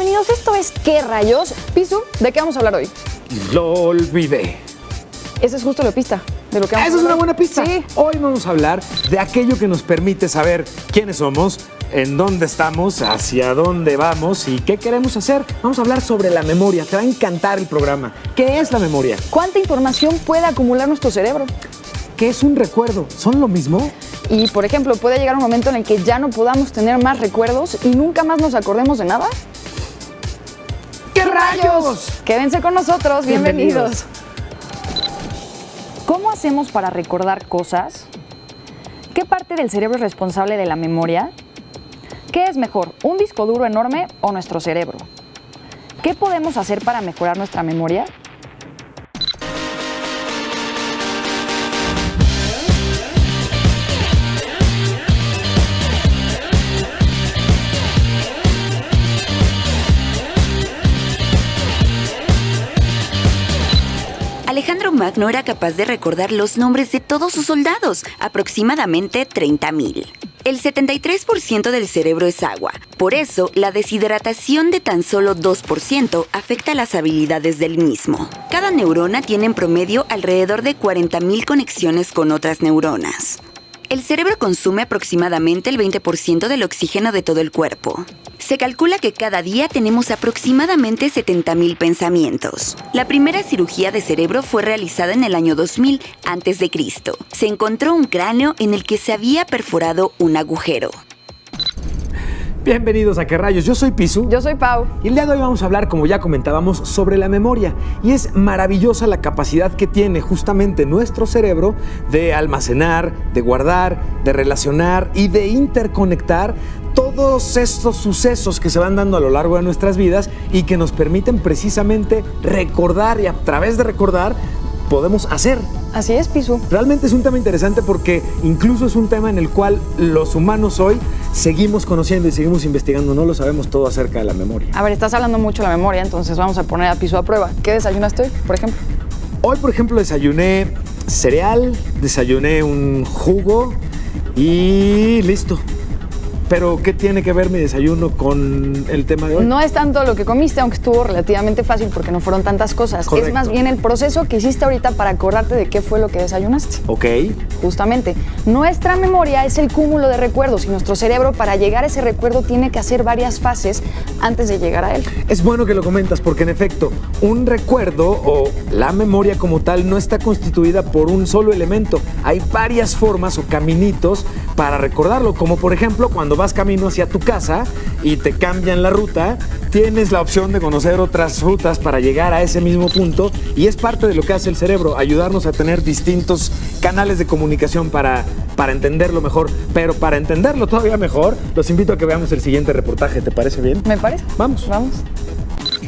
bienvenidos. Esto es ¿Qué rayos? Pisu, ¿de qué vamos a hablar hoy? Lo olvidé. Esa es justo la pista de lo que vamos a hablar. Esa es una buena pista. Sí. Hoy vamos a hablar de aquello que nos permite saber quiénes somos, en dónde estamos, hacia dónde vamos y qué queremos hacer. Vamos a hablar sobre la memoria. Te va a encantar el programa. ¿Qué es la memoria? ¿Cuánta información puede acumular nuestro cerebro? ¿Qué es un recuerdo? ¿Son lo mismo? Y, por ejemplo, ¿puede llegar un momento en el que ya no podamos tener más recuerdos y nunca más nos acordemos de nada? ¿Qué rayos? Quédense con nosotros, bienvenidos. ¿Cómo hacemos para recordar cosas? ¿Qué parte del cerebro es responsable de la memoria? ¿Qué es mejor, un disco duro enorme o nuestro cerebro? ¿Qué podemos hacer para mejorar nuestra memoria? Alejandro Magno era capaz de recordar los nombres de todos sus soldados, aproximadamente 30,000. El 73% del cerebro es agua, por eso la deshidratación de tan solo 2% afecta las habilidades del mismo. Cada neurona tiene en promedio alrededor de 40,000 conexiones con otras neuronas. El cerebro consume aproximadamente el 20% del oxígeno de todo el cuerpo. Se calcula que cada día tenemos aproximadamente 70,000 pensamientos. La primera cirugía de cerebro fue realizada en el año 2000 a.C. Se encontró un cráneo en el que se había perforado un agujero. Bienvenidos a ¿Qué rayos? Yo soy Pisu. Yo soy Pau. Y el día de hoy vamos a hablar, como ya comentábamos, sobre la memoria. Y es maravillosa la capacidad que tiene justamente nuestro cerebro de almacenar, de guardar, de relacionar y de interconectar todos estos sucesos que se van dando a lo largo de nuestras vidas y que nos permiten precisamente recordar, y a través de recordar podemos hacer. Así es, Pisu. Realmente es un tema interesante porque incluso es un tema en el cual los humanos hoy seguimos conociendo y seguimos investigando. No lo sabemos todo acerca de la memoria. A ver, estás hablando mucho de la memoria, entonces vamos a poner a Pisu a prueba. ¿Qué desayunaste hoy, por ejemplo? Hoy, por ejemplo, desayuné cereal, desayuné un jugo y listo. Pero, ¿qué tiene que ver mi desayuno con el tema de hoy? No es tanto lo que comiste, aunque estuvo relativamente fácil porque no fueron tantas cosas. Correcto. Es más bien el proceso que hiciste ahorita para acordarte de qué fue lo que desayunaste. Ok. Justamente, nuestra memoria es el cúmulo de recuerdos y nuestro cerebro, para llegar a ese recuerdo, tiene que hacer varias fases antes de llegar a él. Es bueno que lo comentas porque, en efecto, un recuerdo o la memoria como tal no está constituida por un solo elemento. Hay varias formas o caminitos para recordarlo, como por ejemplo cuando vas camino hacia tu casa y te cambian la ruta, tienes la opción de conocer otras rutas para llegar a ese mismo punto, y es parte de lo que hace el cerebro, ayudarnos a tener distintos canales de comunicación para entenderlo mejor. Pero para entenderlo todavía mejor, los invito a que veamos el siguiente reportaje. ¿Te parece bien? ¿Me parece? Vamos. Vamos.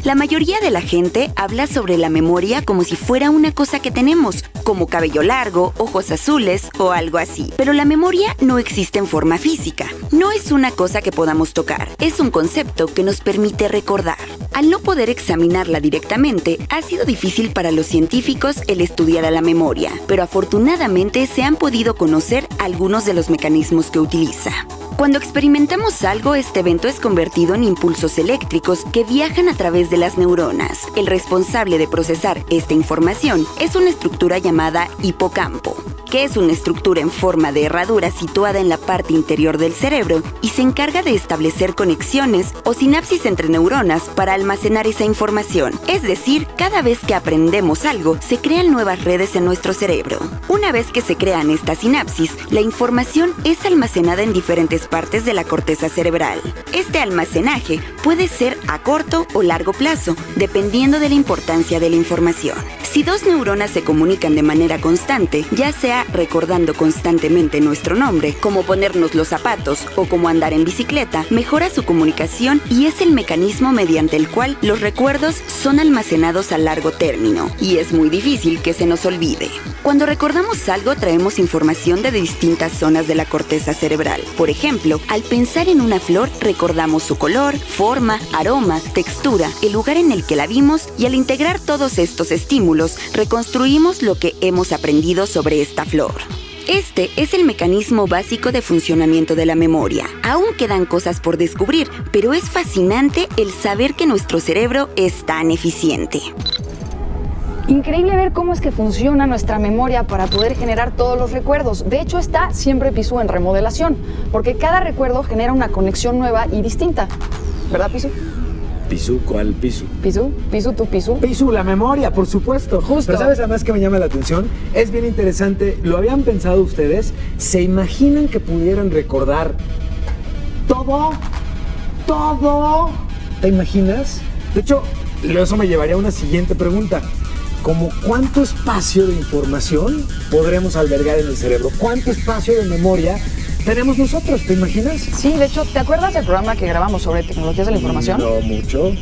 La mayoría de la gente habla sobre la memoria como si fuera una cosa que tenemos, como cabello largo, ojos azules o algo así. Pero la memoria no existe en forma física. No es una cosa que podamos tocar. Es un concepto que nos permite recordar. Al no poder examinarla directamente, ha sido difícil para los científicos el estudiar a la memoria, pero afortunadamente se han podido conocer algunos de los mecanismos que utiliza. Cuando experimentamos algo, este evento es convertido en impulsos eléctricos que viajan a través de las neuronas. El responsable de procesar esta información es una estructura llamada hipocampo, que es una estructura en forma de herradura situada en la parte interior del cerebro y se encarga de establecer conexiones o sinapsis entre neuronas para almacenar esa información. Es decir, cada vez que aprendemos algo, se crean nuevas redes en nuestro cerebro. Una vez que se crean estas sinapsis, la información es almacenada en diferentes partes de la corteza cerebral. Este almacenaje puede ser a corto o largo plazo, dependiendo de la importancia de la información. Si dos neuronas se comunican de manera constante, ya sea recordando constantemente nuestro nombre, como ponernos los zapatos o como andar en bicicleta, mejora su comunicación y es el mecanismo mediante el cual los recuerdos son almacenados a largo término, y es muy difícil que se nos olvide. Cuando recordamos algo, traemos información de distintas zonas de la corteza cerebral. Por ejemplo, al pensar en una flor, recordamos su color, forma, aroma, textura, el lugar en el que la vimos, y al integrar todos estos estímulos, reconstruimos lo que hemos aprendido sobre esta flor. Este es el mecanismo básico de funcionamiento de la memoria. Aún quedan cosas por descubrir, pero es fascinante el saber que nuestro cerebro es tan eficiente. Increíble ver cómo es que funciona nuestra memoria para poder generar todos los recuerdos. De hecho, está siempre Pisu en remodelación, porque cada recuerdo genera una conexión nueva y distinta. ¿Verdad, Pisu? ¿Pisu? ¿Cuál Pisu? ¿Pisu? ¿Pisu tu Pisu? Pisu, la memoria, por supuesto. Justo. Pero ¿sabes además que me llama la atención? Es bien interesante. ¿Lo habían pensado ustedes? ¿Se imaginan que pudieran recordar todo? ¿Todo? ¿Te imaginas? De hecho, eso me llevaría a una siguiente pregunta. Como ¿cuánto espacio de información podremos albergar en el cerebro? ¿Cuánto espacio de memoria tenemos nosotros? ¿Te imaginas? Sí, de hecho, ¿te acuerdas del programa que grabamos sobre tecnologías de la información? No mucho.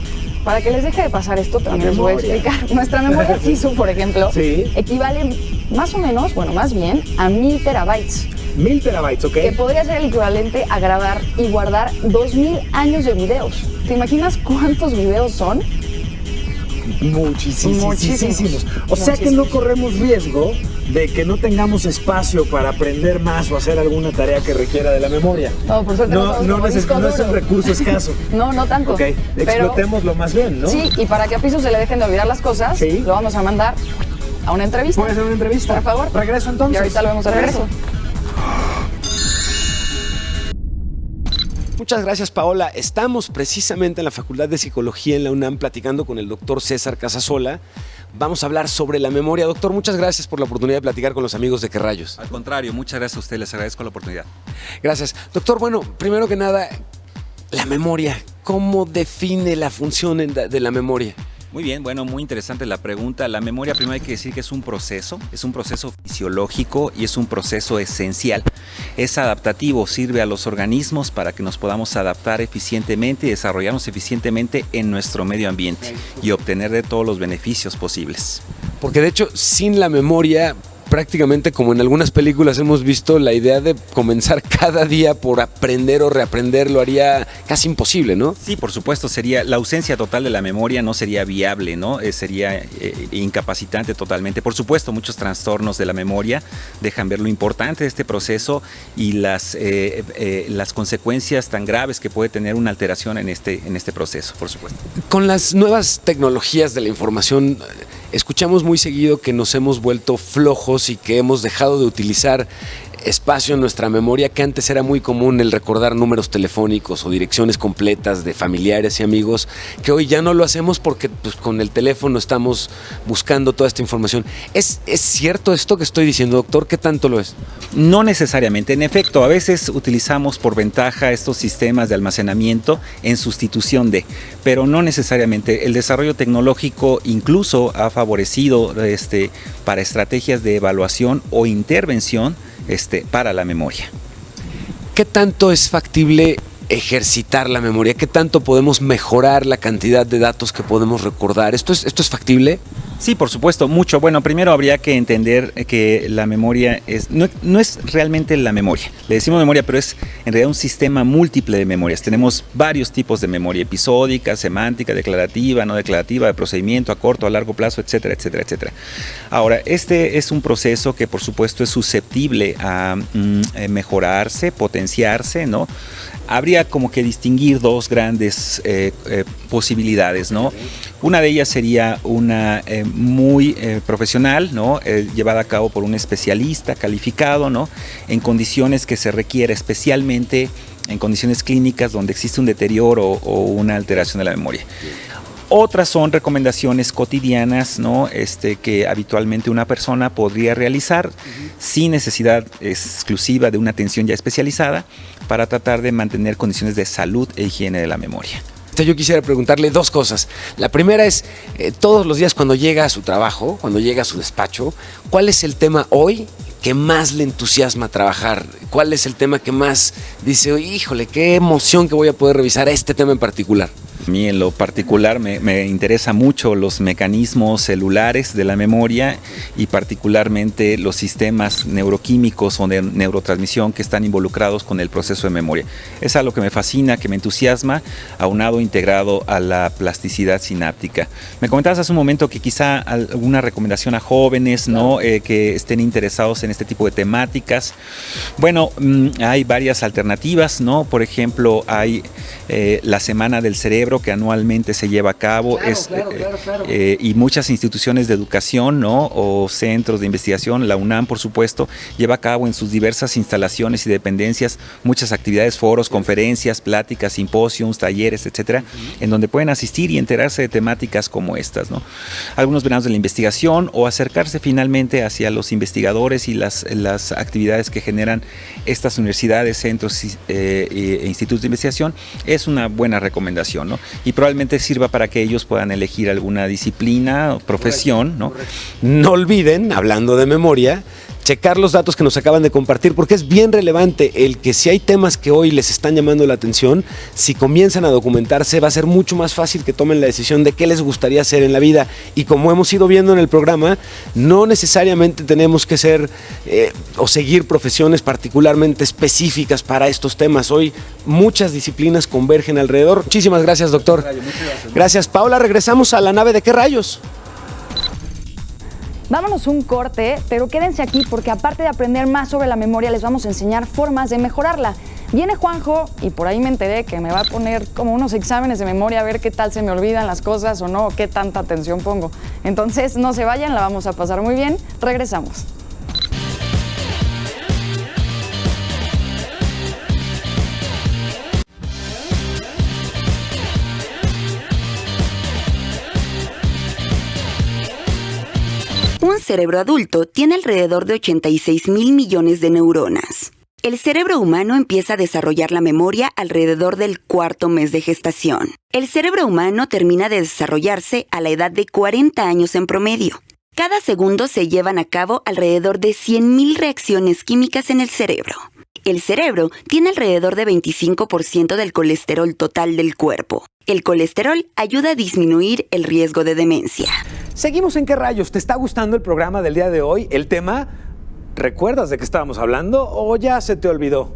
Para que les deje de pasar esto, también les voy a memoria. explicar. Nuestra memoria Pisu, por ejemplo, Sí. equivale más o menos, bueno, más bien, a 1000 terabytes. 1000 terabytes, ¿ok? Que podría ser el equivalente a grabar y guardar 2000 años de videos. ¿Te imaginas cuántos videos son? Muchísimos. O sea que no corremos riesgo de que no tengamos espacio para aprender más o hacer alguna tarea que requiera de la memoria. No, por suerte no somos como disco no es un duro. recurso escaso. No, no tanto. Ok, Pero, explotémoslo más bien, ¿no? sí, y para que a Pisu se le dejen de olvidar las cosas, Sí. lo vamos a mandar a una entrevista. ¿Puede ser una entrevista? Por favor. Regreso entonces. Y ahorita lo vemos de regreso. Muchas gracias, Paola. Estamos precisamente en la Facultad de Psicología en la UNAM platicando con el doctor César Casasola. Vamos a hablar sobre la memoria. Doctor, muchas gracias por la oportunidad de platicar con los amigos de ¿Qué rayos? Al contrario, muchas gracias a usted, les agradezco la oportunidad. Gracias. Doctor, bueno, primero que nada, la memoria. ¿Cómo define la función de la memoria? Muy bien, bueno, muy interesante la pregunta. La memoria, primero hay que decir que es un proceso fisiológico y es un proceso esencial. Es adaptativo, sirve a los organismos para que nos podamos adaptar eficientemente y desarrollarnos eficientemente en nuestro medio ambiente y obtener de todos los beneficios posibles. Porque de hecho, sin la memoria, prácticamente como en algunas películas hemos visto, la idea de comenzar cada día por aprender o reaprender lo haría casi imposible, ¿no? Sí, por supuesto, sería la ausencia total de la memoria no sería viable, ¿no? Sería incapacitante totalmente. Por supuesto, muchos trastornos de la memoria dejan ver lo importante de este proceso y las consecuencias tan graves que puede tener una alteración en este proceso, por supuesto. Con las nuevas tecnologías de la información, escuchamos muy seguido que nos hemos vuelto flojos y que hemos dejado de utilizar espacio en nuestra memoria, que antes era muy común el recordar números telefónicos o direcciones completas de familiares y amigos, que hoy ya no lo hacemos porque pues, con el teléfono estamos buscando toda esta información. ¿Es cierto esto que estoy diciendo, doctor? ¿Qué tanto lo es? No necesariamente. En efecto, a veces utilizamos por ventaja estos sistemas de almacenamiento en sustitución de, pero no necesariamente. El desarrollo tecnológico incluso ha favorecido para estrategias de evaluación o intervención para la memoria. ¿Qué tanto es factible ejercitar la memoria? ¿Qué tanto podemos mejorar la cantidad de datos que podemos recordar? ¿Esto es factible? Sí, por supuesto, mucho. Bueno, primero habría que entender que la memoria no es realmente la memoria. Le decimos memoria, pero es en realidad un sistema múltiple de memorias. Tenemos varios tipos de memoria: episódica, semántica, declarativa, no declarativa, de procedimiento, a corto, a largo plazo, etcétera, etcétera, etcétera. Ahora, este es un proceso que por supuesto es susceptible a mejorarse, potenciarse, ¿no? Habría como que distinguir dos grandes posibilidades, ¿no? Una de ellas sería una muy profesional, ¿no? Llevada a cabo por un especialista calificado, ¿no? En condiciones que se requiere, especialmente en condiciones clínicas donde existe un deterioro o una alteración de la memoria. Otras son recomendaciones cotidianas, ¿no? Que habitualmente una persona podría realizar sin necesidad exclusiva de una atención ya especializada para tratar de mantener condiciones de salud e higiene de la memoria. Yo quisiera preguntarle dos cosas. La primera es, todos los días cuando llega a su trabajo, cuando llega a su despacho, ¿cuál es el tema hoy que más le entusiasma trabajar? ¿Cuál es el tema que más dice, híjole, qué emoción que voy a poder revisar este tema en particular? A mí en lo particular me interesa mucho los mecanismos celulares de la memoria y particularmente los sistemas neuroquímicos o de neurotransmisión que están involucrados con el proceso de memoria. Es algo que me fascina, que me entusiasma, aunado integrado a la plasticidad sináptica. Me comentabas hace un momento que quizá alguna recomendación a jóvenes, ¿no? Que estén interesados en este tipo de temáticas. Bueno, hay varias alternativas, ¿no? Por ejemplo, hay la Semana del Cerebro que anualmente se lleva a cabo. Claro. Y muchas instituciones de educación, ¿no? O centros de investigación, la UNAM por supuesto, lleva a cabo en sus diversas instalaciones y dependencias muchas actividades, foros, conferencias, pláticas, simposios, talleres, etcétera, en donde pueden asistir y enterarse de temáticas como estas, ¿no? Algunos veranos de la investigación o acercarse finalmente hacia los investigadores y las actividades que generan estas universidades, centros e institutos de investigación es una buena recomendación, ¿no? Y probablemente sirva para que ellos puedan elegir alguna disciplina o profesión, ¿no? No olviden, hablando de memoria, checar los datos que nos acaban de compartir, porque es bien relevante el que si hay temas que hoy les están llamando la atención, si comienzan a documentarse va a ser mucho más fácil que tomen la decisión de qué les gustaría hacer en la vida. Y como hemos ido viendo en el programa, no necesariamente tenemos que ser o seguir profesiones particularmente específicas para estos temas. Hoy muchas disciplinas convergen alrededor. Muchísimas gracias, doctor. Gracias, Paula. Regresamos a la nave de ¿Qué rayos? Vámonos un corte, pero quédense aquí porque aparte de aprender más sobre la memoria, les vamos a enseñar formas de mejorarla. Viene Juanjo y por ahí me enteré que me va a poner como unos exámenes de memoria a ver qué tal se me olvidan las cosas o no, o qué tanta atención pongo. Entonces no se vayan, la vamos a pasar muy bien. Regresamos. Un cerebro adulto tiene alrededor de 86,000 millones de neuronas. El cerebro humano empieza a desarrollar la memoria alrededor del cuarto mes de gestación. El cerebro humano termina de desarrollarse a la edad de 40 años en promedio. Cada segundo se llevan a cabo alrededor de 100,000 reacciones químicas en el cerebro. El cerebro tiene alrededor de 25% del colesterol total del cuerpo. El colesterol ayuda a disminuir el riesgo de demencia. Seguimos en ¿Qué rayos? ¿Te está gustando el programa del día de hoy? ¿El tema? ¿Recuerdas de qué estábamos hablando o ya se te olvidó?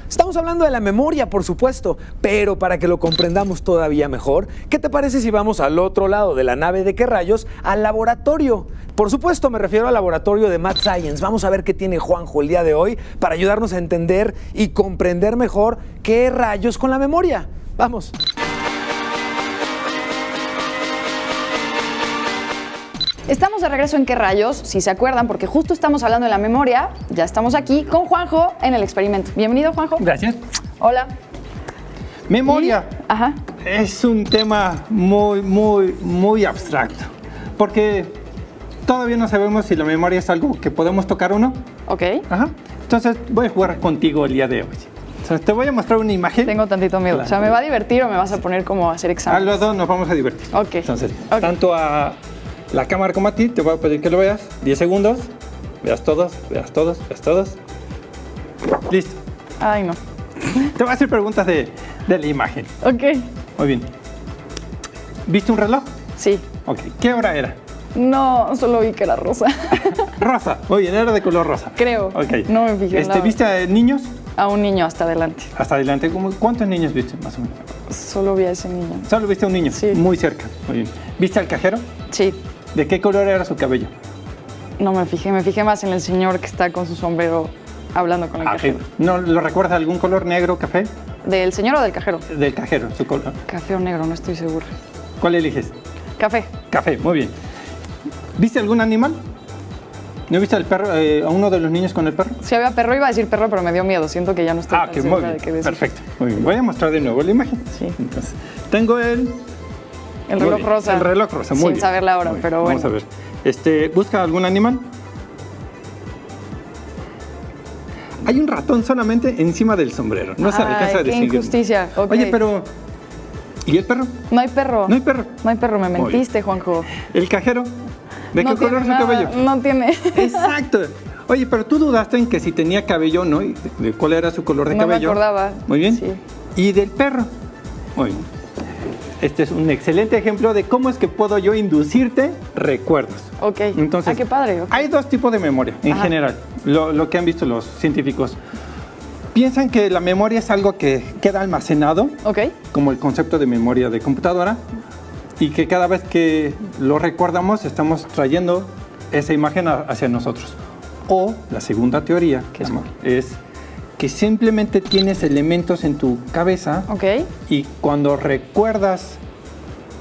Estamos hablando de la memoria, por supuesto, pero para que lo comprendamos todavía mejor, ¿qué te parece si vamos al otro lado de la nave de ¿Qué rayos? Al laboratorio. Por supuesto, me refiero al laboratorio de Math Science. Vamos a ver qué tiene Juanjo el día de hoy para ayudarnos a entender y comprender mejor qué rayos con la memoria. Vamos. Estamos de regreso en ¿Qué rayos? Si se acuerdan, porque justo estamos hablando de la memoria, ya estamos aquí con Juanjo en el experimento. Bienvenido, Juanjo. Gracias. Hola. Memoria Ajá. es un tema muy abstracto, porque todavía no sabemos si la memoria es algo que podemos tocar o no. Ok. Ajá. Entonces voy a jugar contigo el día de hoy. Entonces, te voy a mostrar una imagen. Tengo tantito miedo. Claro. O sea, ¿me va a divertir o me vas a poner como a hacer A exámenes? los dos nos vamos a divertir. Ok. Entonces, Ok. tanto a la cámara como a ti, te voy a pedir que lo veas. 10 segundos. Veas todos, veas todos, veas todos. Listo. Ay, no. Te voy a hacer preguntas de la imagen. Ok. Muy bien. ¿Viste un reloj? Sí. Ok. ¿Qué hora era? No, solo vi que era rosa. Rosa. Muy bien, era de color rosa. Creo. Ok. No me fijé en la hora. ¿Viste a niños? A un niño hasta adelante. Hasta adelante. ¿Cuántos niños viste, más o menos? Solo vi a ese niño. Solo viste a un niño. Sí. Muy cerca. Muy bien. ¿Viste al cajero? Sí. ¿De qué color era su cabello? No me fijé más en el señor que está con su sombrero hablando con el cajero. Ok. ¿No lo recuerdas algún color negro, café? ¿Del señor o del cajero? Del cajero, su color. Café o negro, no estoy segura. ¿Cuál eliges? Café. Café, muy bien. ¿Viste algún animal? ¿No viste al perro, a uno de los niños con el perro? Si había perro, iba a decir perro, pero me dio miedo. Siento que ya no estoy tan Ok, segura muy bien. de qué decir. Perfecto. Muy bien. Voy a mostrar de nuevo la imagen. Sí. Entonces, tengo El muy reloj bien, rosa. El reloj rosa, muy Sin bien. saber la hora, Muy bien. pero bueno. Vamos a ver. ¿Busca algún animal? Hay un ratón solamente encima del sombrero. No se alcanza a Ay, qué distinguir. injusticia. Ok. Oye, pero... ¿Y el perro? No hay perro. No hay perro. No hay perro, me Muy mentiste, Juanjo. ¿El cajero? ¿De No qué color es su tiene nada, cabello? No tiene. Exacto. Oye, pero tú dudaste en que si tenía cabello o no, y de cuál era su color de No me cabello. acordaba. Muy bien. Sí. ¿Y del perro? Muy bien. este es un excelente ejemplo de cómo es que puedo yo inducirte recuerdos. Ok. Entonces, qué padre. hay dos tipos de memoria en Ajá. general, lo que han visto los científicos. Piensan que la memoria es algo que queda almacenado, Ok. como el concepto de memoria de computadora, y que cada vez que lo recordamos estamos trayendo esa imagen hacia nosotros. O la segunda teoría es que simplemente tienes elementos en tu cabeza Ok. y cuando recuerdas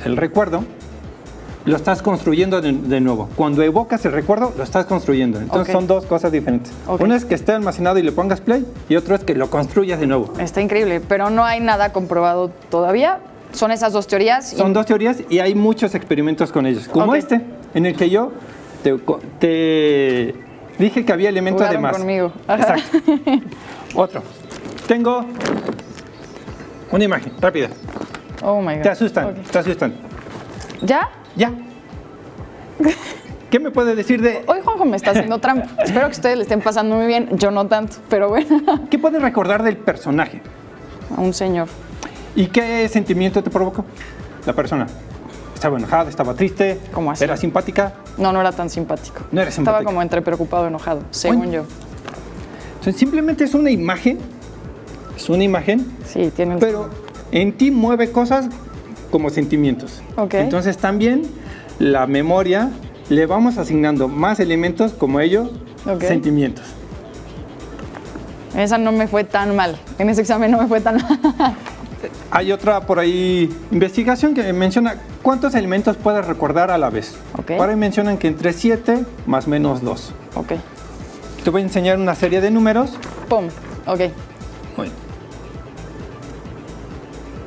el recuerdo, lo estás construyendo de nuevo. Cuando evocas el recuerdo, lo estás construyendo. Entonces Ok. son dos cosas diferentes. Ok. Una es que esté almacenado y le pongas play, y otro es que lo construyas de nuevo. Está increíble, pero no hay nada comprobado todavía. Son esas dos teorías. Son dos teorías y hay muchos experimentos con ellos. Como Ok. este, en el que yo te dije que había elementos de Jugaron más. conmigo. Ajá. Exacto. Otro. Tengo una imagen, rápida. Oh my God. Te asustan, Ok. te asustan. ¿Ya? Ya. ¿Qué me puede decir de Hoy Juanjo me está haciendo trampa. Espero que ustedes le estén pasando muy bien. Yo no tanto, pero bueno. qué puedes recordar del personaje? A un señor. ¿Y qué sentimiento te provocó la persona? ¿Estaba enojada? ¿Estaba triste? ¿Cómo así? ¿Era simpática? No, no era tan simpático. No era simpático. Estaba como entre preocupado y enojado, según Oye. yo. O sea, simplemente es una imagen. Es una imagen, Sí, tiene el... pero en ti mueve cosas como sentimientos. Ok. Entonces también la memoria le vamos asignando más elementos como ello, Ok. sentimientos. Esa no me fue tan mal. En ese examen no me fue tan mal. Hay otra por ahí investigación que menciona cuántos elementos puedes recordar a la vez. Ok. Por ahí mencionan que entre 7 más menos 2. Ok. Te voy a enseñar una serie de números. Pum. Ok. Bueno.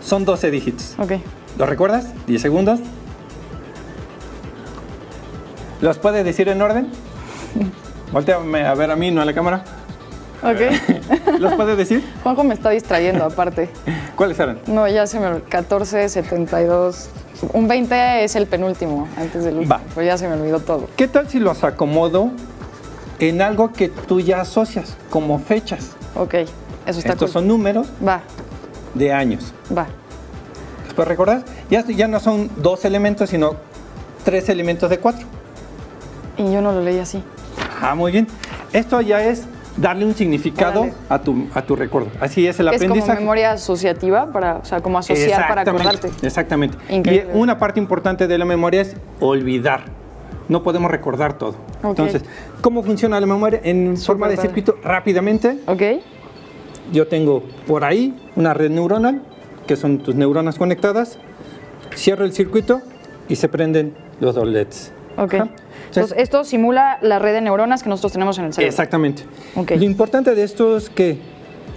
Son 12 dígitos. Ok. ¿Los recuerdas? 10 segundos. ¿Los puedes decir en orden? Voltéame a ver a mí, no a la cámara. Ok. ¿Los puedes decir? Juanjo me está distrayendo aparte. ¿Cuáles eran? No, ya se me... 14, 72... Un 20 es el penúltimo, antes del último. Va. Pues ya se me olvidó todo. ¿Qué tal si los acomodo en algo que tú ya asocias, como fechas? Ok. Eso está Estos cool. son números Va. de años. Va. ¿Los puedes recordar? Ya no son 2 elementos, sino 3 elementos de 4. Y yo no lo leí así. Ah, muy bien. Esto ya es darle un significado Órale. a tu recuerdo. Así es el Es como aprendizaje. memoria asociativa, o sea, como asociar para acordarte. Exactamente. Increíble. Y una parte importante de la memoria es olvidar. No podemos recordar todo. Ok. Entonces, ¿cómo funciona la memoria? En forma de padre. circuito, rápidamente. Ok. Yo tengo por ahí una red neuronal, que son tus neuronas conectadas. Cierro el circuito y se prenden los dos LEDs. Ok. Ajá. Entonces, esto simula la red de neuronas que nosotros tenemos en el cerebro. Exactamente. Ok. Lo importante de esto es que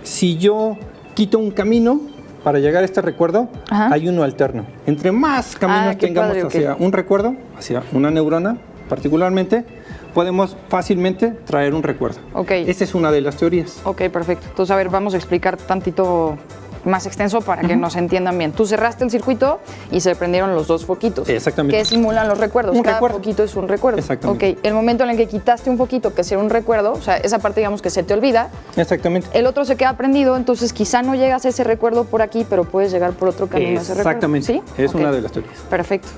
si yo quito un camino para llegar a este recuerdo, Ajá. hay uno alterno. Entre más caminos qué tengamos padre, ok. hacia un recuerdo, hacia una neurona particularmente, podemos fácilmente traer un recuerdo. Ok. Esa es una de las teorías. Ok, perfecto. Entonces, a ver, vamos a explicar tantito más extenso para que nos entiendan bien. Tú cerraste el circuito y se prendieron los dos foquitos. Exactamente. Que simulan los recuerdos. Un Cada recuerdo. foquito es un recuerdo. Exactamente. Ok, el momento en el que quitaste un foquito que sea un recuerdo, o sea, esa parte digamos que se te olvida, Exactamente. el otro se queda prendido, entonces quizá no llegas a ese recuerdo por aquí, pero puedes llegar por otro camino a ese recuerdo. Exactamente. ¿Sí? Es Ok. una de las teorías. Perfecto.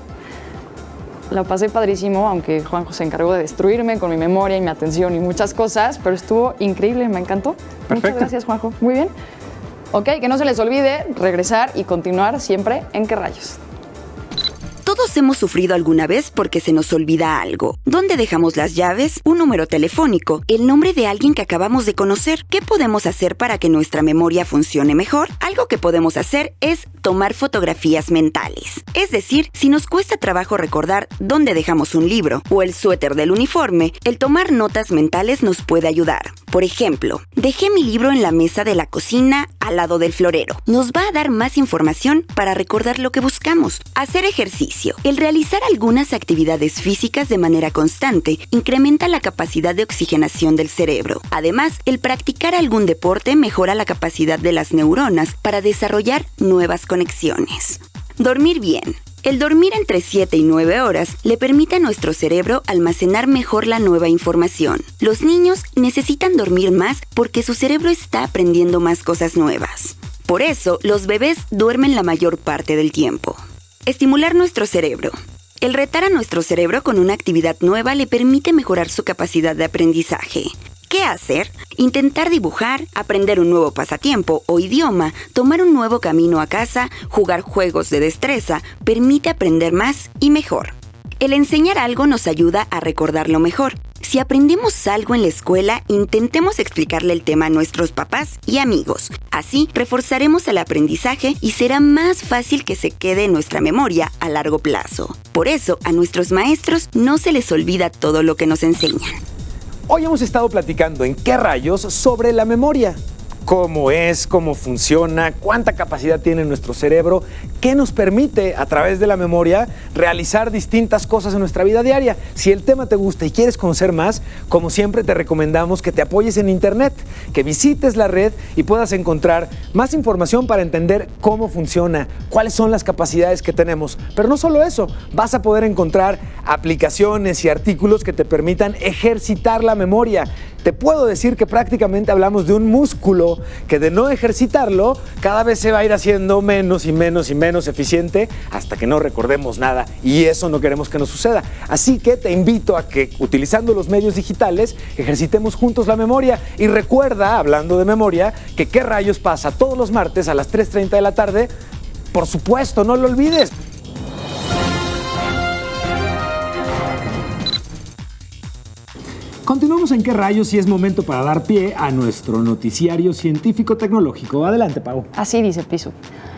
La pasé padrísimo, aunque Juanjo se encargó de destruirme con mi memoria y mi atención y muchas cosas, pero estuvo increíble, me encantó. Muchas Perfecto. gracias, Juanjo. Muy bien. Ok, que no se les olvide regresar y continuar siempre en ¿Qué rayos? Todos hemos sufrido alguna vez porque se nos olvida algo. ¿Dónde dejamos las llaves? Un número telefónico, el nombre de alguien que acabamos de conocer. ¿Qué podemos hacer para que nuestra memoria funcione mejor? Algo que podemos hacer es tomar fotografías mentales. Es decir, si nos cuesta trabajo recordar dónde dejamos un libro o el suéter del uniforme, el tomar notas mentales nos puede ayudar. Por ejemplo, dejé mi libro en la mesa de la cocina al lado del florero. Nos va a dar más información para recordar lo que buscamos. Hacer ejercicio. El realizar algunas actividades físicas de manera constante incrementa la capacidad de oxigenación del cerebro. Además, el practicar algún deporte mejora la capacidad de las neuronas para desarrollar nuevas conexiones. Dormir bien. El dormir entre 7 y 9 horas le permite a nuestro cerebro almacenar mejor la nueva información. Los niños necesitan dormir más porque su cerebro está aprendiendo más cosas nuevas. Por eso, los bebés duermen la mayor parte del tiempo. Estimular nuestro cerebro. El retar a nuestro cerebro con una actividad nueva le permite mejorar su capacidad de aprendizaje. ¿Qué hacer? Intentar dibujar, aprender un nuevo pasatiempo o idioma, tomar un nuevo camino a casa, jugar juegos de destreza, permite aprender más y mejor. El enseñar algo nos ayuda a recordarlo mejor. Si aprendemos algo en la escuela, intentemos explicarle el tema a nuestros papás y amigos. Así, reforzaremos el aprendizaje y será más fácil que se quede en nuestra memoria a largo plazo. Por eso, a nuestros maestros no se les olvida todo lo que nos enseñan. Hoy hemos estado platicando en ¿Qué rayos? Sobre la memoria. Cómo es, cómo funciona, cuánta capacidad tiene nuestro cerebro, qué nos permite a través de la memoria realizar distintas cosas en nuestra vida diaria. Si el tema te gusta y quieres conocer más, como siempre te recomendamos que te apoyes en internet, que visites la red y puedas encontrar más información para entender cómo funciona, cuáles son las capacidades que tenemos. Pero no solo eso, vas a poder encontrar aplicaciones y artículos que te permitan ejercitar la memoria. Te puedo decir que prácticamente hablamos de un músculo que de no ejercitarlo cada vez se va a ir haciendo menos y menos y menos eficiente hasta que no recordemos nada, y eso no queremos que nos suceda. Así que te invito a que, utilizando los medios digitales, ejercitemos juntos la memoria. Y recuerda, hablando de memoria, que ¿Qué rayos? Pasa todos los martes a las 3:30 de la tarde. Por supuesto, no lo olvides. Continuamos en ¿Qué rayos? Y es momento para dar pie a nuestro noticiario científico-tecnológico. Adelante, Pau. Así dice Pisu.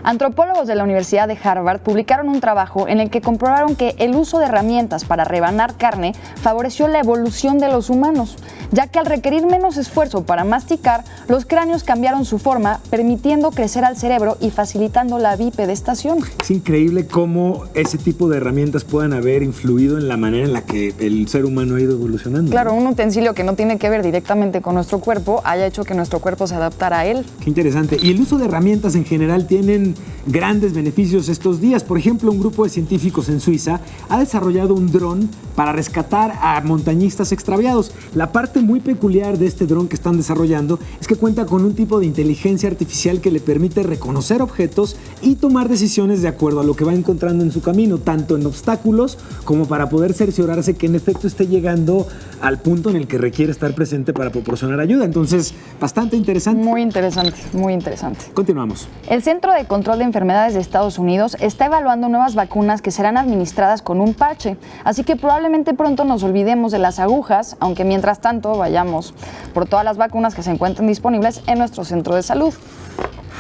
Antropólogos de la Universidad de Harvard publicaron un trabajo en el que comprobaron que el uso de herramientas para rebanar carne favoreció la evolución de los humanos, ya que al requerir menos esfuerzo para masticar, los cráneos cambiaron su forma, permitiendo crecer al cerebro y facilitando la bipedestación. Es increíble cómo ese tipo de herramientas puedan haber influido en la manera en la que el ser humano ha ido evolucionando. Claro, un utensilio que no tiene que ver directamente con nuestro cuerpo haya hecho que nuestro cuerpo se adaptara a él. Qué interesante. Y el uso de herramientas en general tienen grandes beneficios estos días. Por ejemplo, un grupo de científicos en Suiza ha desarrollado un dron para rescatar a montañistas extraviados. La parte muy peculiar de este dron que están desarrollando es que cuenta con un tipo de inteligencia artificial que le permite reconocer objetos y tomar decisiones de acuerdo a lo que va encontrando en su camino, tanto en obstáculos como para poder cerciorarse que en efecto esté llegando al punto en el que requiere estar presente para proporcionar ayuda. Entonces, bastante interesante. Muy interesante, muy interesante. Continuamos. El Centro de Control de Enfermedades de Estados Unidos está evaluando nuevas vacunas que serán administradas con un parche, así que probablemente pronto nos olvidemos de las agujas, aunque mientras tanto vayamos por todas las vacunas que se encuentren disponibles en nuestro centro de salud.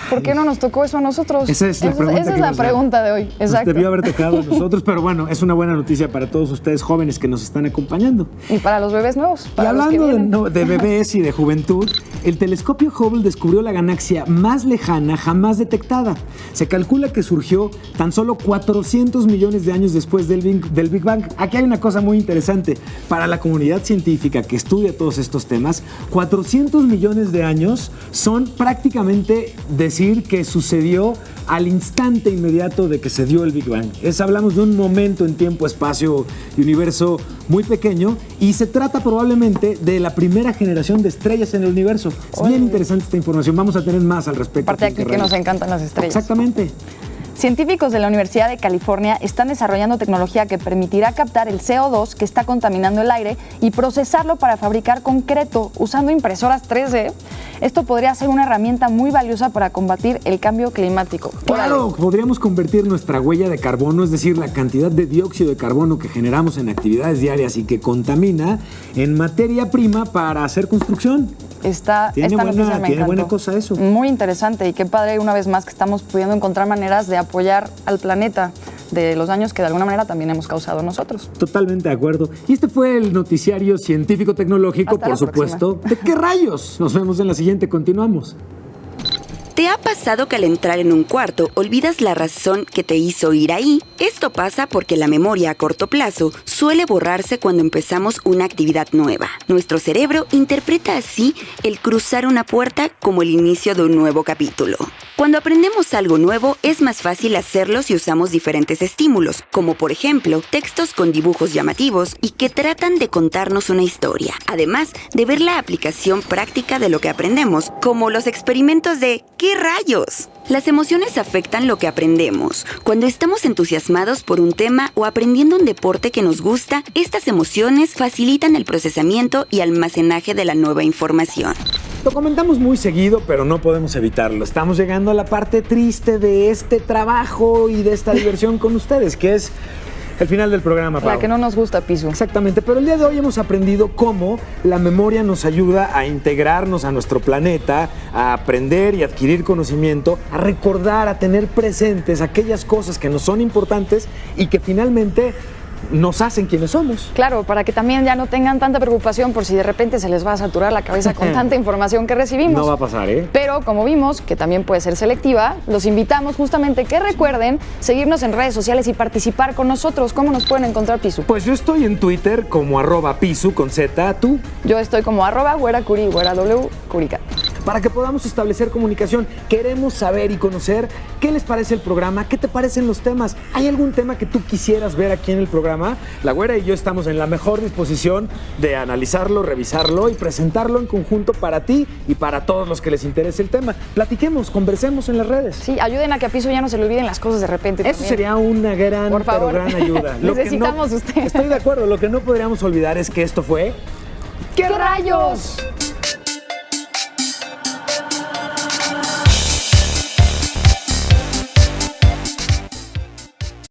¿Por qué no nos tocó eso a nosotros? Esa es la pregunta, esa es la pregunta de hoy. Exacto. Nos debió haber tocado a nosotros, pero bueno, es una buena noticia para todos ustedes jóvenes que nos están acompañando. Y para los bebés nuevos. Y hablando de bebés y de juventud, el telescopio Hubble descubrió la galaxia más lejana jamás detectada. Se calcula que surgió tan solo 400 millones de años después del Big Bang. Aquí hay una cosa muy interesante. Para la comunidad científica que estudia todos estos temas, 400 millones de años son prácticamente decir que sucedió al instante inmediato de que se dio el Big Bang. Hablamos de un momento en tiempo, espacio y universo muy pequeño, y se trata probablemente de la primera generación de estrellas en el universo. Es bien interesante esta información. Vamos a tener más al respecto. Aparte aquí que nos encantan las estrellas. Exactamente. Científicos de la Universidad de California están desarrollando tecnología que permitirá captar el CO2 que está contaminando el aire y procesarlo para fabricar concreto usando impresoras 3D. Esto podría ser una herramienta muy valiosa para combatir el cambio climático. Claro, podríamos convertir nuestra huella de carbono, es decir, la cantidad de dióxido de carbono que generamos en actividades diarias y que contamina, en materia prima para hacer construcción. Tiene buena cosa eso. Muy interesante, y qué padre una vez más que estamos pudiendo encontrar maneras de apoyar al planeta de los daños que de alguna manera también hemos causado nosotros. Totalmente de acuerdo. Y este fue el noticiario científico-tecnológico, por supuesto. ¿De qué rayos? Nos vemos en la siguiente. Continuamos. ¿Te ha pasado que al entrar en un cuarto olvidas la razón que te hizo ir ahí? Esto pasa porque la memoria a corto plazo suele borrarse cuando empezamos una actividad nueva. Nuestro cerebro interpreta así el cruzar una puerta como el inicio de un nuevo capítulo. Cuando aprendemos algo nuevo, es más fácil hacerlo si usamos diferentes estímulos, como por ejemplo, textos con dibujos llamativos y que tratan de contarnos una historia, además de ver la aplicación práctica de lo que aprendemos, como los experimentos de ¿qué ¿Qué rayos? Las emociones afectan lo que aprendemos. Cuando estamos entusiasmados por un tema o aprendiendo un deporte que nos gusta, estas emociones facilitan el procesamiento y almacenaje de la nueva información. Lo comentamos muy seguido, pero no podemos evitarlo. Estamos llegando a la parte triste de este trabajo y de esta diversión con ustedes, que es el final del programa, Pau. La que no nos gusta, Pisu. Exactamente, pero el día de hoy hemos aprendido cómo la memoria nos ayuda a integrarnos a nuestro planeta, a aprender y adquirir conocimiento, a recordar, a tener presentes aquellas cosas que nos son importantes y que finalmente nos hacen quienes somos. Claro, para que también ya no tengan tanta preocupación por si de repente se les va a saturar la cabeza con tanta información que recibimos. No va a pasar, ¿eh? Pero como vimos, que también puede ser selectiva, los invitamos justamente que recuerden seguirnos en redes sociales y participar con nosotros. ¿Cómo nos pueden encontrar, Pisu? Pues yo estoy en Twitter como @Pisu con Z, ¿tú? Yo estoy como @güeracuri, güera W, curica. Para que podamos establecer comunicación, queremos saber y conocer qué les parece el programa, qué te parecen los temas. ¿Hay algún tema que tú quisieras ver aquí en el programa? La Güera y yo estamos en la mejor disposición de analizarlo, revisarlo y presentarlo en conjunto para ti y para todos los que les interese el tema. Platiquemos, conversemos en las redes. Sí, ayuden a que a Pisu ya no se le olviden las cosas de repente. Eso también. sería una gran, Por favor. pero gran ayuda. Necesitamos usted. Estoy de acuerdo, lo que no podríamos olvidar es que esto fue... ¿Qué rayos?